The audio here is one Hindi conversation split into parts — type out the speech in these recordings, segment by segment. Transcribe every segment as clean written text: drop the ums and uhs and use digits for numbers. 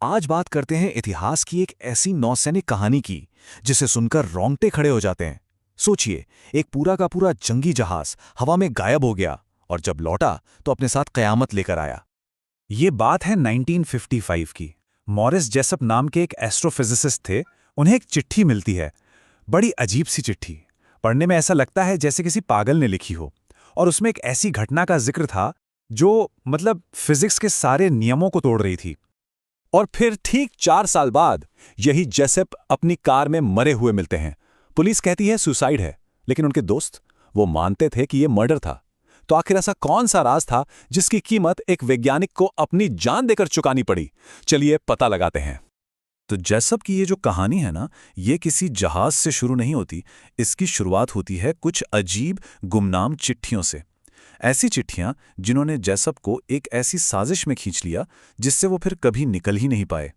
आज बात करते हैं इतिहास की एक ऐसी नौसैनिक कहानी की जिसे सुनकर रोंगटे खड़े हो जाते हैं। सोचिए, एक पूरा का पूरा जंगी जहाज हवा में गायब हो गया और जब लौटा तो अपने साथ कयामत लेकर आया। ये बात है 1955 की। मॉरिस जेसप नाम के एक एस्ट्रोफिजिसिस्ट थे। उन्हें एक चिट्ठी मिलती है, बड़ी अजीब सी चिट्ठी। पढ़ने में ऐसा लगता है जैसे किसी पागल ने लिखी हो। और उसमें एक ऐसी घटना का जिक्र था जो फिजिक्स के सारे नियमों को तोड़ रही थी। और फिर ठीक 4 साल बाद यही जेसेप अपनी कार में मरे हुए मिलते हैं। पुलिस कहती है सुसाइड है, लेकिन उनके दोस्त वो मानते थे कि यह मर्डर था। तो आखिर ऐसा कौन सा राज था जिसकी कीमत एक वैज्ञानिक को अपनी जान देकर चुकानी पड़ी? चलिए पता लगाते हैं। तो जेसप की ये जो कहानी है ना, ये किसी जहाज से शुरू नहीं होती। इसकी शुरुआत होती है कुछ अजीब गुमनाम चिट्ठियों से। ऐसी चिट्ठियां जिन्होंने जेसप को एक ऐसी साजिश में खींच लिया जिससे वो फिर कभी निकल ही नहीं पाए।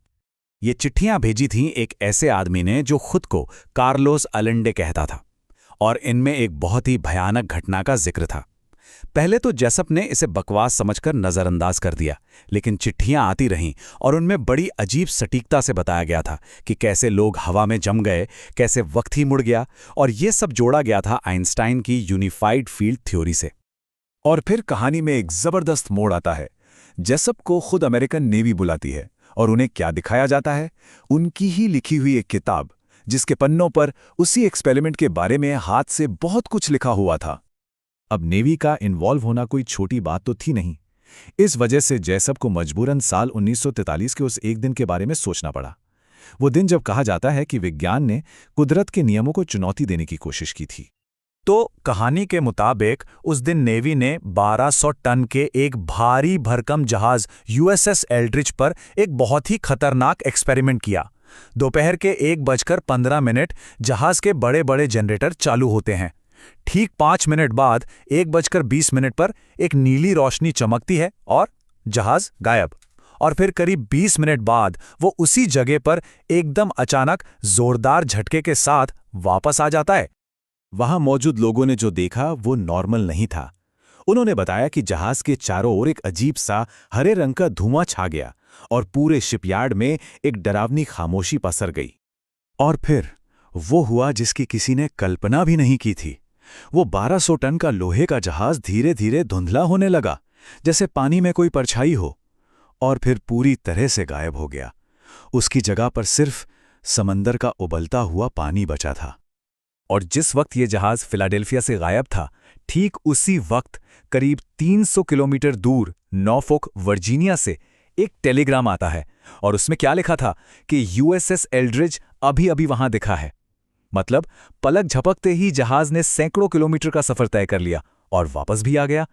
ये चिट्ठियां भेजी थीं एक ऐसे आदमी ने जो खुद को कार्लोस अलेंडे कहता था, और इनमें एक बहुत ही भयानक घटना का जिक्र था। पहले तो जेसप ने इसे बकवास समझकर नजरअंदाज कर दिया, लेकिन चिट्ठियां आती रहीं और उनमें बड़ी अजीब सटीकता से बताया गया था कि कैसे लोग हवा में जम गए, कैसे वक्त ही मुड़ गया, और ये सब जोड़ा गया था आइंस्टाइन की यूनिफाइड फील्ड थ्योरी से। और फिर कहानी में एक जबरदस्त मोड़ आता है। जेसप को खुद अमेरिकन नेवी बुलाती है और उन्हें क्या दिखाया जाता है? उनकी ही लिखी हुई एक किताब, जिसके पन्नों पर उसी एक्सपेरिमेंट के बारे में हाथ से बहुत कुछ लिखा हुआ था। अब नेवी का इन्वॉल्व होना कोई छोटी बात तो थी नहीं। इस वजह से जेसप को मजबूरन साल 1943 के उस एक दिन के बारे में सोचना पड़ा। वो दिन जब कहा जाता है कि विज्ञान ने कुदरत के नियमों को चुनौती देने की कोशिश की थी। तो कहानी के मुताबिक उस दिन नेवी ने 1200 टन के एक भारी भरकम जहाज यूएसएस एल्ड्रिच पर एक बहुत ही खतरनाक एक्सपेरिमेंट किया। दोपहर के 1:15 जहाज के बड़े बड़े जनरेटर चालू होते हैं। ठीक 5 मिनट बाद 1:20 पर एक नीली रोशनी चमकती है और जहाज गायब। और फिर करीब 20 मिनट बाद वो उसी जगह पर एकदम अचानक जोरदार झटके के साथ वापस आ जाता है। वहां मौजूद लोगों ने जो देखा वो नॉर्मल नहीं था। उन्होंने बताया कि जहाज के चारों ओर एक अजीब सा हरे रंग का धुआं छा गया और पूरे शिपयार्ड में एक डरावनी खामोशी पसर गई। और फिर वो हुआ जिसकी किसी ने कल्पना भी नहीं की थी। वो 1200 टन का लोहे का जहाज धीरे धीरे धुंधला होने लगा, जैसे पानी में कोई परछाई हो, और फिर पूरी तरह से गायब हो गया। उसकी जगह पर सिर्फ समंदर का उबलता हुआ पानी बचा था। और जिस वक्त ये जहाज फिलाडेल्फिया से गायब था, ठीक उसी वक्त करीब 300 किलोमीटर दूर नॉर्फोक वर्जीनिया से एक टेलीग्राम आता है। और उसमें क्या लिखा था कि यूएसएस एल्ड्रिच अभी अभी वहां दिखा है। मतलब पलक झपकते ही जहाज ने सैकड़ों किलोमीटर का सफर तय कर लिया और वापस भी आ गया।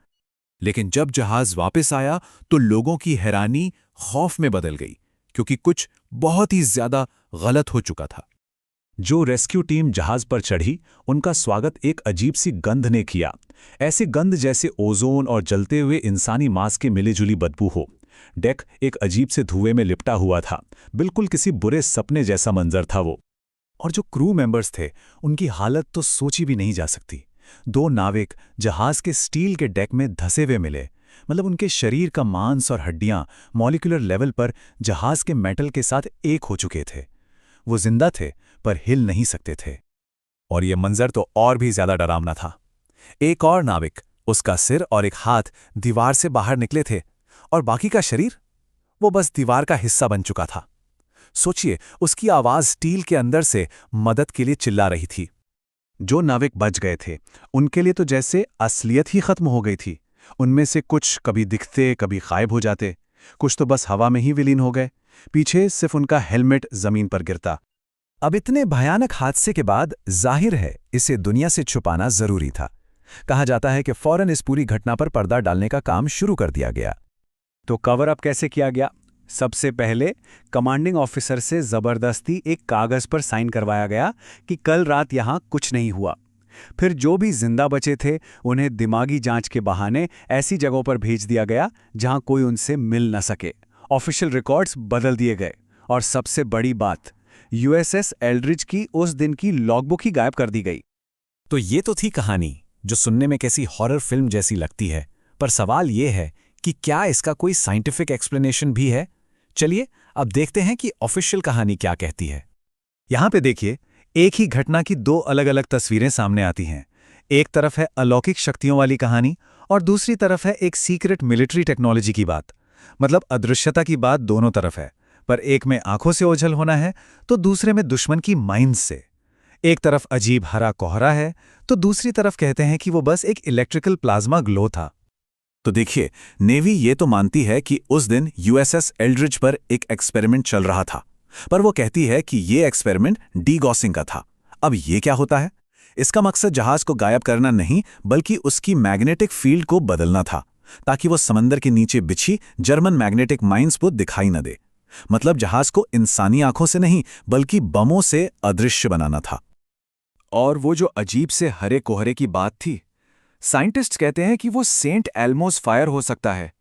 लेकिन जब जहाज वापस आया तो लोगों की हैरानी खौफ में बदल गई, क्योंकि कुछ बहुत ही ज्यादा गलत हो चुका था। जो रेस्क्यू टीम जहाज पर चढ़ी, उनका स्वागत एक अजीब सी गंध ने किया। ऐसी गंध जैसे ओजोन और जलते हुए इंसानी मांस की मिलीजुली बदबू हो। डेक एक अजीब से धुएं में लिपटा हुआ था, बिल्कुल किसी बुरे सपने जैसा मंजर था वो। और जो क्रू मेंबर्स थे, उनकी हालत तो सोची भी नहीं जा सकती। 2 नाविक जहाज के स्टील के डेक में धसे हुए मिले। उनके शरीर का मांस और हड्डियां मॉलिक्यूलर लेवल पर जहाज के मेटल के साथ एक हो चुके थे। वो जिंदा थे पर हिल नहीं सकते थे। और यह मंजर तो और भी ज्यादा डरावना था। एक और नाविक, उसका सिर और एक हाथ दीवार से बाहर निकले थे, और बाकी का शरीर वो बस दीवार का हिस्सा बन चुका था। सोचिए, उसकी आवाज स्टील के अंदर से मदद के लिए चिल्ला रही थी। जो नाविक बच गए थे, उनके लिए तो जैसे असलियत ही खत्म हो गई थी। उनमें से कुछ कभी दिखते, कभी गायब हो जाते, कुछ तो बस हवा में ही विलीन हो गए। पीछे सिर्फ उनका हेलमेट जमीन पर गिरता। अब इतने भयानक हादसे के बाद जाहिर है इसे दुनिया से छुपाना जरूरी था। कहा जाता है कि फौरन इस पूरी घटना पर पर्दा डालने का काम शुरू कर दिया गया। तो कवर अप कैसे किया गया? सबसे पहले कमांडिंग ऑफिसर से जबरदस्ती एक कागज पर साइन करवाया गया कि कल रात यहां कुछ नहीं हुआ। फिर जो भी जिंदा बचे थे, उन्हें दिमागी जांच के बहाने ऐसी जगहों पर भेज दिया गया जहां कोई उनसे मिल न सके। ऑफिशियल रिकॉर्ड्स बदल दिए गए, और सबसे बड़ी बात, यूएसएस एल्ड्रिच की उस दिन की लॉगबुक ही गायब कर दी गई। तो ये तो थी कहानी, जो सुनने में कैसी हॉरर फिल्म जैसी लगती है। पर सवाल ये है कि क्या इसका कोई साइंटिफिक एक्सप्लेनेशन भी है? चलिए अब देखते हैं कि ऑफिशियल कहानी क्या कहती है। यहाँ पे देखिए, एक ही घटना की दो अलग-अलग तस्वीरें सामने आती हैं। एक तरफ है अलौकिक शक्तियों वाली कहानी और दूसरी तरफ है एक सीक्रेट मिलिट्री टेक्नोलॉजी की बात। मतलब अदृश्यता की बात दोनों तरफ है, पर एक में आंखों से ओझल होना है तो दूसरे में दुश्मन की माइंड से। एक तरफ अजीब हरा कोहरा है तो दूसरी तरफ कहते हैं कि वो बस एक इलेक्ट्रिकल प्लाज्मा ग्लो था। तो देखिए, नेवी ये तो मानती है कि उस दिन यूएसएस एल्ड्रिच पर एक एक्सपेरिमेंट चल रहा था, पर वो कहती है कि ये एक्सपेरिमेंट डीगॉसिंग का था। अब ये क्या होता है? इसका मकसद जहाज को गायब करना नहीं, बल्कि उसकी मैग्नेटिक फील्ड को बदलना था, ताकि वो समंदर के नीचे बिछी जर्मन मैग्नेटिक माइंस को दिखाई न दे। मतलब जहाज को इंसानी आंखों से नहीं, बल्कि बमों से अदृश्य बनाना था। और वो जो अजीब से हरे कोहरे की बात थी, साइंटिस्ट्स कहते हैं कि वो सेंट एल्मोस फायर हो सकता है।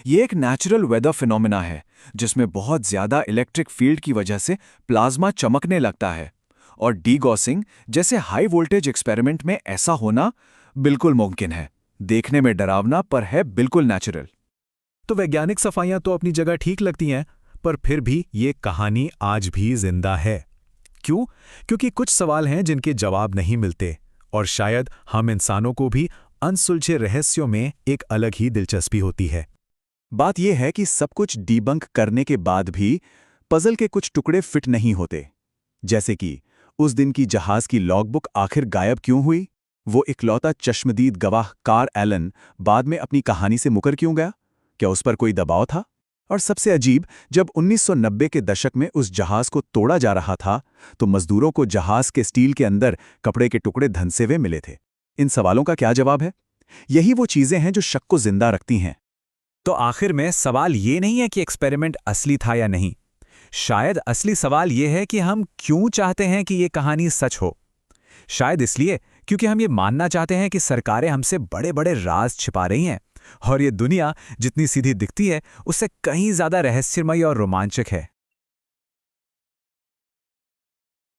ये एक नेचुरल वेदर फिनोमेना है जिसमें बहुत ज्यादा इलेक्ट्रिक फील्ड की वजह से प्लाज्मा चमकने लगता है, और डीगॉसिंग जैसे हाई वोल्टेज एक्सपेरिमेंट में ऐसा होना बिल्कुल मुमकिन है। देखने में डरावना पर है बिल्कुल नेचुरल। तो वैज्ञानिक सफाइयां तो अपनी जगह ठीक लगती हैं, पर फिर भी ये कहानी आज भी जिंदा है। क्यों? क्योंकि कुछ सवाल हैं जिनके जवाब नहीं मिलते, और शायद हम इंसानों को भी अनसुलझे रहस्यों में एक अलग ही दिलचस्पी होती है। बात यह है कि सब कुछ डीबंक करने के बाद भी पजल के कुछ टुकड़े फिट नहीं होते। जैसे कि उस दिन की जहाज की लॉगबुक आखिर गायब क्यों हुई? वो इकलौता चश्मदीद गवाह कार एलन बाद में अपनी कहानी से मुकर क्यों गया? क्या उस पर कोई दबाव था? और सबसे अजीब, जब 1990 के दशक में उस जहाज को तोड़ा जा रहा था, तो मजदूरों को जहाज के स्टील के अंदर कपड़े के टुकड़े धंसे हुए मिले थे। इन सवालों का क्या जवाब है? यही वो चीजें हैं जो शक को जिंदा रखती हैं। तो आखिर में सवाल ये नहीं है कि एक्सपेरिमेंट असली था या नहीं। शायद असली सवाल ये है कि हम क्यों चाहते हैं कि ये कहानी सच हो। शायद इसलिए क्योंकि हम ये मानना चाहते हैं कि सरकारें हमसे बड़े बड़े राज छिपा रही हैं, और ये दुनिया जितनी सीधी दिखती है उससे कहीं ज्यादा रहस्यमयी और रोमांचक है।